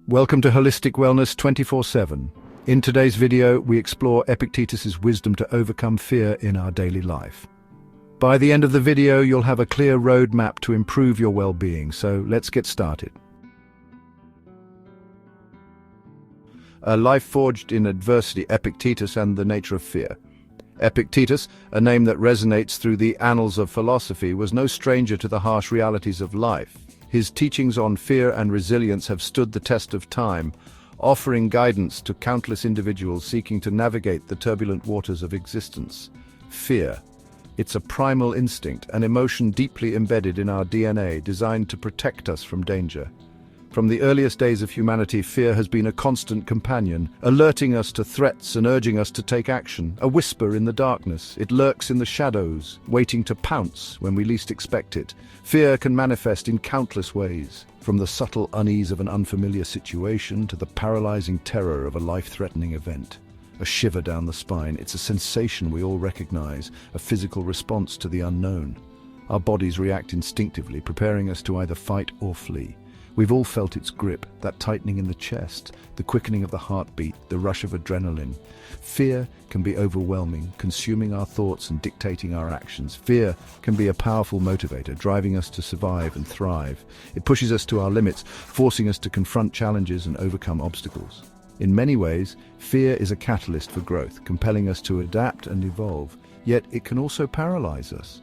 Welcome to Holistic Wellness 24/7. In today's video, we explore Epictetus's wisdom to overcome fear in our daily life. By the end of the video, you'll have a clear roadmap to improve your well-being, so let's get started. A life forged in adversity, Epictetus and the nature of fear. Epictetus, a name that resonates through the annals of philosophy, was no stranger to the harsh realities of life. His teachings on fear and resilience have stood the test of time, offering guidance to countless individuals seeking to navigate the turbulent waters of existence. Fear. It's a primal instinct, an emotion deeply embedded in our DNA, designed to protect us from danger. From the earliest days of humanity, fear has been a constant companion, alerting us to threats and urging us to take action. A whisper in the darkness, it lurks in the shadows, waiting to pounce when we least expect it. Fear can manifest in countless ways, from the subtle unease of an unfamiliar situation to the paralyzing terror of a life-threatening event. A shiver down the spine, it's a sensation we all recognize, a physical response to the unknown. Our bodies react instinctively, preparing us to either fight or flee. We've all felt its grip, that tightening in the chest, the quickening of the heartbeat, the rush of adrenaline. Fear can be overwhelming, consuming our thoughts and dictating our actions. Fear can be a powerful motivator, driving us to survive and thrive. It pushes us to our limits, forcing us to confront challenges and overcome obstacles. In many ways, fear is a catalyst for growth, compelling us to adapt and evolve, yet it can also paralyze us.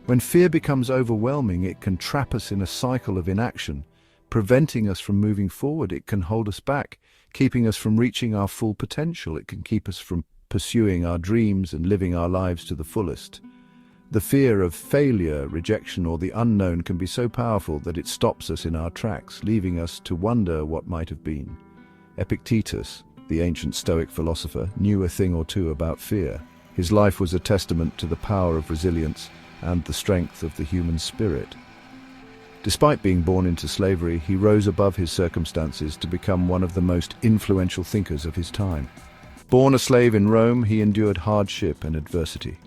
When fear becomes overwhelming, it can trap us in a cycle of inaction, preventing us from moving forward. It can hold us back, keeping us from reaching our full potential. It can keep us from pursuing our dreams and living our lives to the fullest. The fear of failure, rejection, or the unknown can be so powerful that it stops us in our tracks, leaving us to wonder what might have been. Epictetus, the ancient Stoic philosopher, knew a thing or two about fear. His life was a testament to the power of resilience and the strength of the human spirit. Despite being born into slavery, he rose above his circumstances to become one of the most influential thinkers of his time. Born a slave in Rome, he endured hardship and adversity.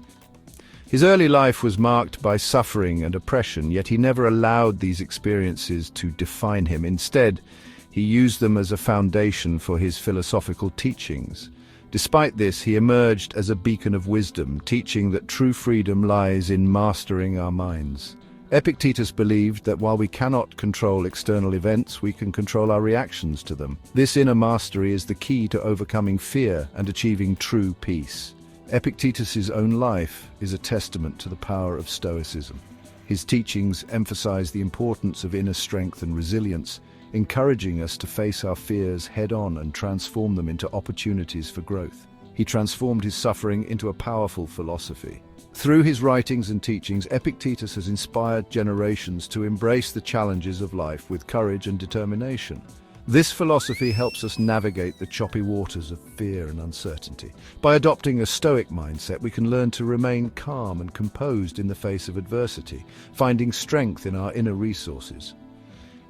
His early life was marked by suffering and oppression, yet he never allowed these experiences to define him. Instead, he used them as a foundation for his philosophical teachings. Despite this, he emerged as a beacon of wisdom, teaching that true freedom lies in mastering our minds. Epictetus believed that while we cannot control external events, we can control our reactions to them. This inner mastery is the key to overcoming fear and achieving true peace. Epictetus's own life is a testament to the power of Stoicism. His teachings emphasize the importance of inner strength and resilience, encouraging us to face our fears head-on and transform them into opportunities for growth. He transformed his suffering into a powerful philosophy. Through his writings and teachings, Epictetus has inspired generations to embrace the challenges of life with courage and determination. This philosophy helps us navigate the choppy waters of fear and uncertainty. By adopting a Stoic mindset, we can learn to remain calm and composed in the face of adversity, finding strength in our inner resources.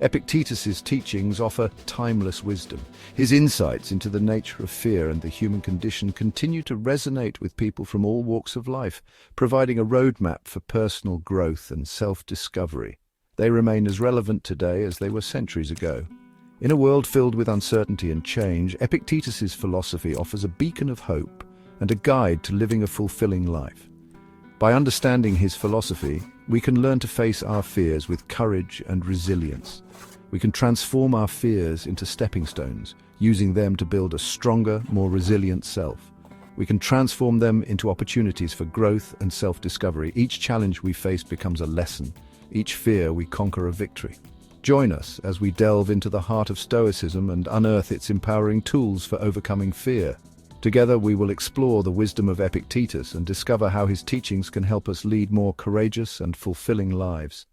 Epictetus's teachings offer timeless wisdom. His insights into the nature of fear and the human condition continue to resonate with people from all walks of life, providing a roadmap for personal growth and self-discovery. They remain as relevant today as they were centuries ago. In a world filled with uncertainty and change, Epictetus's philosophy offers a beacon of hope and a guide to living a fulfilling life. By understanding his philosophy, we can learn to face our fears with courage and resilience. We can transform our fears into stepping stones, using them to build a stronger, more resilient self. We can transform them into opportunities for growth and self-discovery. Each challenge we face becomes a lesson. Each fear we conquer a victory. Join us as we delve into the heart of Stoicism and unearth its empowering tools for overcoming fear. Together we will explore the wisdom of Epictetus and discover how his teachings can help us lead more courageous and fulfilling lives.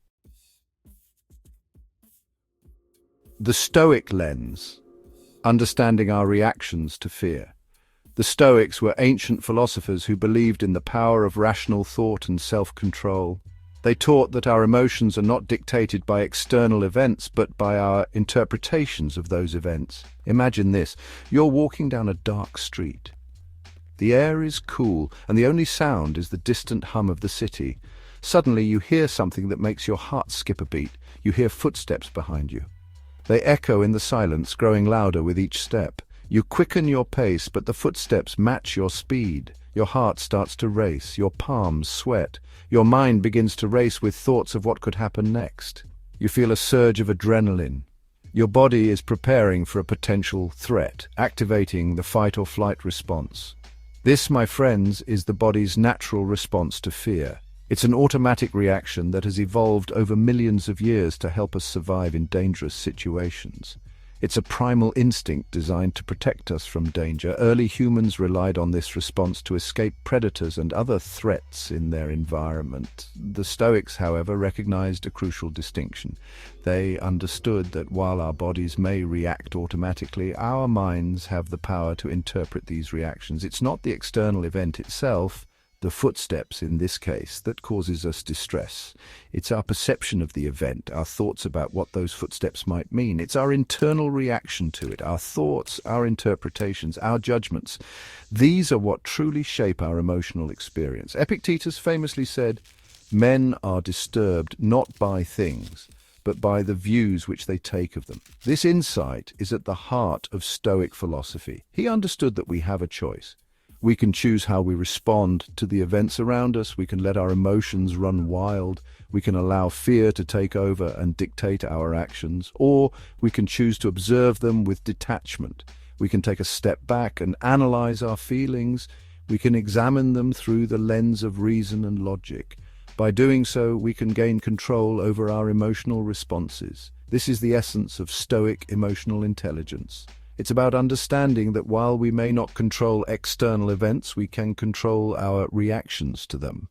The Stoic lens, understanding our reactions to fear. The Stoics were ancient philosophers who believed in the power of rational thought and self-control. They taught that our emotions are not dictated by external events, but by our interpretations of those events. Imagine this: you're walking down a dark street. The air is cool, and the only sound is the distant hum of the city. Suddenly you hear something that makes your heart skip a beat. You hear footsteps behind you. They echo in the silence, growing louder with each step. You quicken your pace, but the footsteps match your speed. Your heart starts to race, your palms sweat. Your mind begins to race with thoughts of what could happen next. You feel a surge of adrenaline. Your body is preparing for a potential threat, activating the fight or flight response. This, my friends, is the body's natural response to fear. It's an automatic reaction that has evolved over millions of years to help us survive in dangerous situations. It's a primal instinct designed to protect us from danger. Early humans relied on this response to escape predators and other threats in their environment. The Stoics, however, recognized a crucial distinction. They understood that while our bodies may react automatically, our minds have the power to interpret these reactions. It's not the external event itself, the footsteps in this case, that causes us distress. It's our perception of the event, our thoughts about what those footsteps might mean. It's our internal reaction to it, our thoughts, our interpretations, our judgments. These are what truly shape our emotional experience. Epictetus famously said, "Men are disturbed not by things, but by the views which they take of them." This insight is at the heart of Stoic philosophy. He understood that we have a choice. We can choose how we respond to the events around us. We can let our emotions run wild. We can allow fear to take over and dictate our actions. Or we can choose to observe them with detachment. We can take a step back and analyze our feelings. We can examine them through the lens of reason and logic. By doing so, we can gain control over our emotional responses. This is the essence of Stoic emotional intelligence. It's about understanding that while we may not control external events, we can control our reactions to them.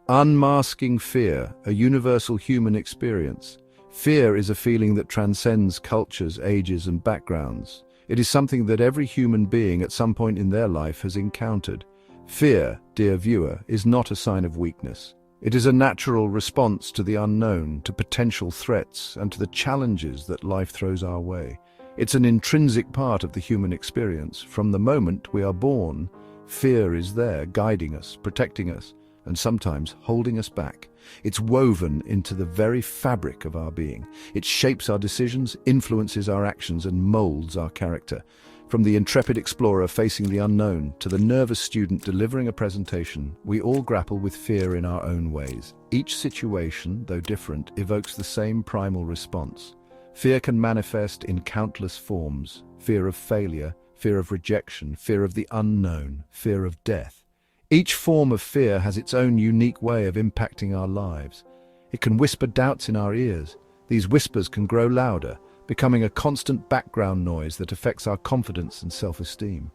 Unmasking fear, a universal human experience. Fear is a feeling that transcends cultures, ages, and backgrounds. It is something that every human being at some point in their life has encountered. Fear, dear viewer, is not a sign of weakness. It is a natural response to the unknown, to potential threats, and to the challenges that life throws our way. It's an intrinsic part of the human experience. From the moment we are born, fear is there, guiding us, protecting us, and sometimes holding us back. It's woven into the very fabric of our being. It shapes our decisions, influences our actions, and molds our character. From the intrepid explorer facing the unknown to the nervous student delivering a presentation, we all grapple with fear in our own ways. Each situation, though different, evokes the same primal response. Fear can manifest in countless forms: fear of failure, fear of rejection, fear of the unknown, fear of death. Each form of fear has its own unique way of impacting our lives. It can whisper doubts in our ears. These whispers can grow louder, becoming a constant background noise that affects our confidence and self-esteem.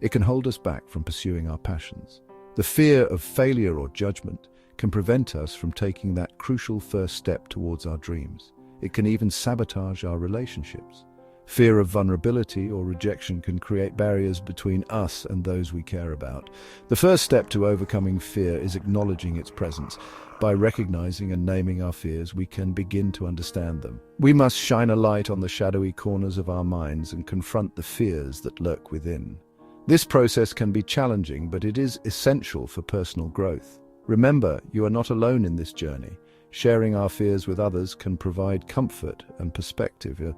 It can hold us back from pursuing our passions. The fear of failure or judgment can prevent us from taking that crucial first step towards our dreams. It can even sabotage our relationships. Fear of vulnerability or rejection can create barriers between us and those we care about. The first step to overcoming fear is acknowledging its presence. By recognizing and naming our fears, we can begin to understand them. We must shine a light on the shadowy corners of our minds and confront the fears that lurk within. This process can be challenging, but it is essential for personal growth. Remember, you are not alone in this journey. Sharing our fears with others can provide comfort and perspective.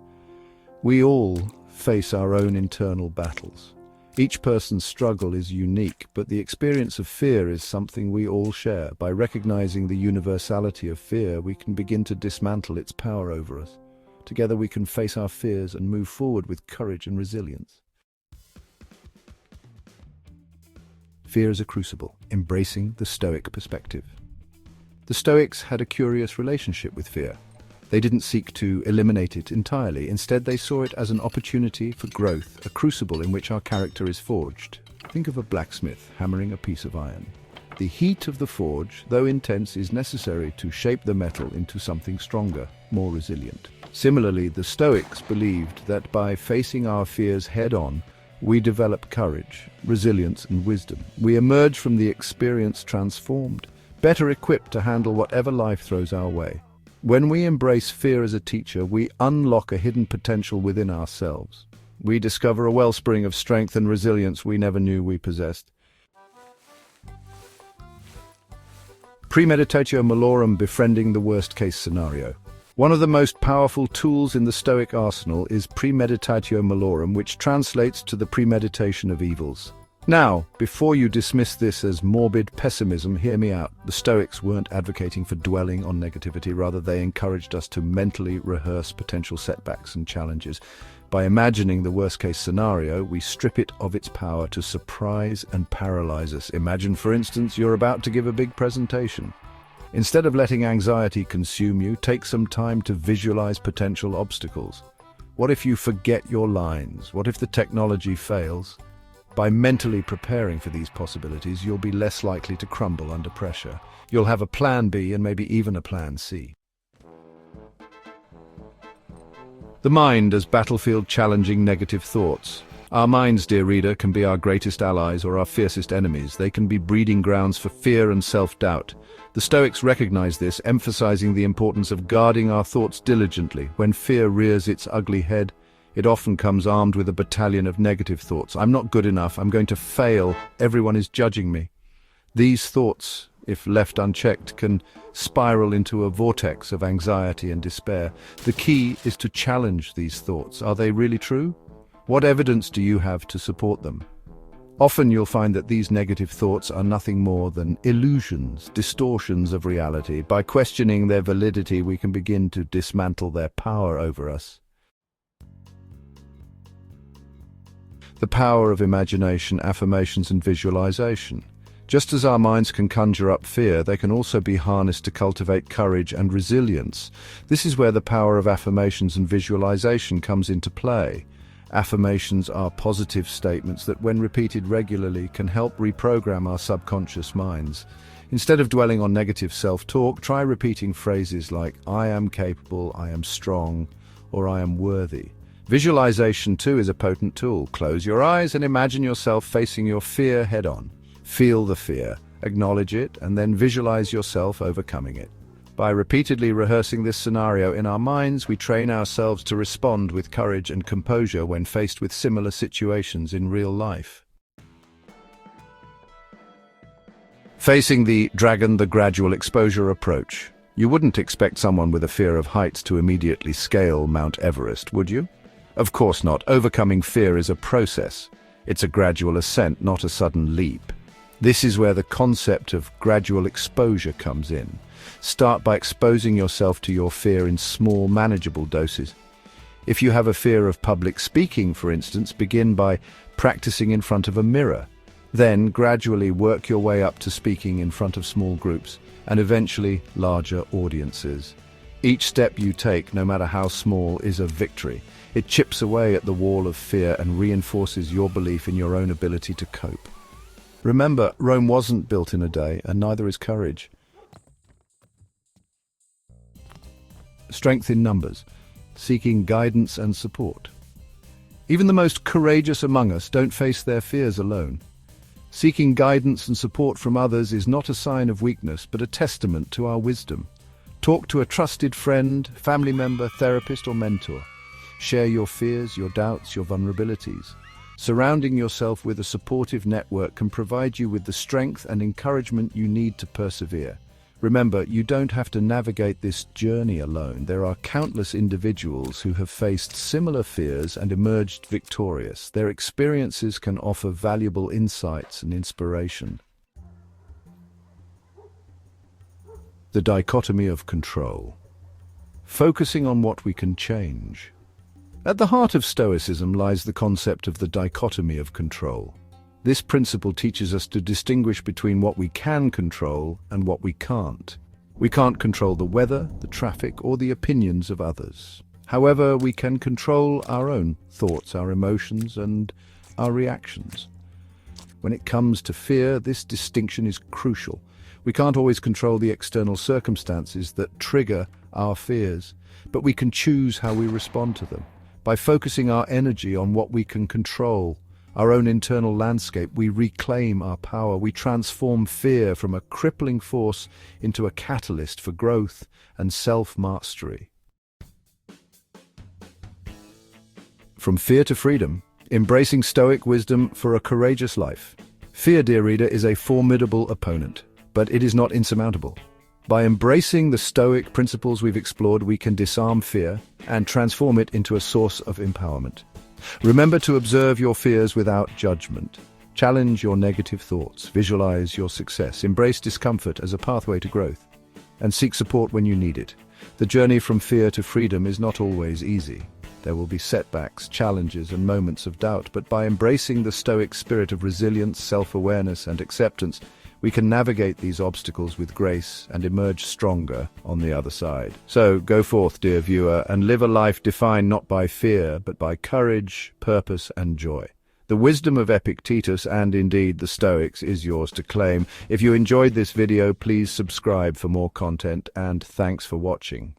We all face our own internal battles. Each person's struggle is unique, but the experience of fear is something we all share. By recognizing the universality of fear, we can begin to dismantle its power over us. Together we can face our fears and move forward with courage and resilience. Fear is a crucible, embracing the Stoic perspective. The Stoics had a curious relationship with fear. They didn't seek to eliminate it entirely. Instead, they saw it as an opportunity for growth, a crucible in which our character is forged. Think of a blacksmith hammering a piece of iron. The heat of the forge, though intense, is necessary to shape the metal into something stronger, more resilient. Similarly, the Stoics believed that by facing our fears head-on, we develop courage, resilience, and wisdom. We emerge from the experience transformed, better equipped to handle whatever life throws our way. When we embrace fear as a teacher, we unlock a hidden potential within ourselves. We discover a wellspring of strength and resilience we never knew we possessed. Premeditatio malorum, befriending the worst-case scenario. One of the most powerful tools in the Stoic arsenal is premeditatio malorum, which translates to the premeditation of evils. Now, before you dismiss this as morbid pessimism, hear me out. The Stoics weren't advocating for dwelling on negativity, rather they encouraged us to mentally rehearse potential setbacks and challenges. By imagining the worst-case scenario, we strip it of its power to surprise and paralyze us. Imagine, for instance, you're about to give a big presentation. Instead of letting anxiety consume you, take some time to visualize potential obstacles. What if you forget your lines? What if the technology fails? By mentally preparing for these possibilities, you'll be less likely to crumble under pressure. You'll have a plan B and maybe even a plan C. The mind as battlefield challenging negative thoughts. Our minds, dear reader, can be our greatest allies or our fiercest enemies. They can be breeding grounds for fear and self-doubt. The Stoics recognize this, emphasizing the importance of guarding our thoughts diligently. When fear rears its ugly head, it often comes armed with a battalion of negative thoughts. I'm not good enough. I'm going to fail. Everyone is judging me. These thoughts, if left unchecked, can spiral into a vortex of anxiety and despair. The key is to challenge these thoughts. Are they really true? What evidence do you have to support them? Often you'll find that these negative thoughts are nothing more than illusions, distortions of reality. By questioning their validity, we can begin to dismantle their power over us. The power of imagination, affirmations, and visualization. Just as our minds can conjure up fear, they can also be harnessed to cultivate courage and resilience. This is where the power of affirmations and visualization comes into play. Affirmations are positive statements that, when repeated regularly, can help reprogram our subconscious minds. Instead of dwelling on negative self-talk, try repeating phrases like, I am capable, I am strong, or I am worthy. Visualization, too, is a potent tool. Close your eyes and imagine yourself facing your fear head-on. Feel the fear, acknowledge it, and then visualize yourself overcoming it. By repeatedly rehearsing this scenario in our minds, we train ourselves to respond with courage and composure when faced with similar situations in real life. Facing the dragon, the gradual exposure approach. You wouldn't expect someone with a fear of heights to immediately scale Mount Everest, would you? Of course not. Overcoming fear is a process. It's a gradual ascent, not a sudden leap. This is where the concept of gradual exposure comes in. Start by exposing yourself to your fear in small, manageable doses. If you have a fear of public speaking, for instance, begin by practicing in front of a mirror. Then gradually work your way up to speaking in front of small groups and eventually larger audiences. Each step you take, no matter how small, is a victory. It chips away at the wall of fear and reinforces your belief in your own ability to cope. Remember, Rome wasn't built in a day, and neither is courage. Strength in numbers, seeking guidance and support. Even the most courageous among us don't face their fears alone. Seeking guidance and support from others is not a sign of weakness, but a testament to our wisdom. Talk to a trusted friend, family member, therapist, or mentor. Share your fears, your doubts, your vulnerabilities. Surrounding yourself with a supportive network can provide you with the strength and encouragement you need to persevere. Remember, you don't have to navigate this journey alone. There are countless individuals who have faced similar fears and emerged victorious. Their experiences can offer valuable insights and inspiration. The dichotomy of control. Focusing on what we can change. At the heart of Stoicism lies the concept of the dichotomy of control. This principle teaches us to distinguish between what we can control and what we can't. We can't control the weather, the traffic, or the opinions of others. However, we can control our own thoughts, our emotions, and our reactions. When it comes to fear, this distinction is crucial. We can't always control the external circumstances that trigger our fears, but we can choose how we respond to them. By focusing our energy on what we can control, our own internal landscape, we reclaim our power. We transform fear from a crippling force into a catalyst for growth and self-mastery. From fear to freedom, embracing Stoic wisdom for a courageous life. Fear, dear reader, is a formidable opponent, but it is not insurmountable. By embracing the Stoic principles we've explored, we can disarm fear and transform it into a source of empowerment. Remember to observe your fears without judgment. Challenge your negative thoughts, visualize your success, embrace discomfort as a pathway to growth, and seek support when you need it. The journey from fear to freedom is not always easy. There will be setbacks, challenges, and moments of doubt, but by embracing the Stoic spirit of resilience, self-awareness, and acceptance, we can navigate these obstacles with grace and emerge stronger on the other side. So, go forth, dear viewer, and live a life defined not by fear, but by courage, purpose, and joy. The wisdom of Epictetus, and indeed the Stoics, is yours to claim. If you enjoyed this video, please subscribe for more content, and thanks for watching.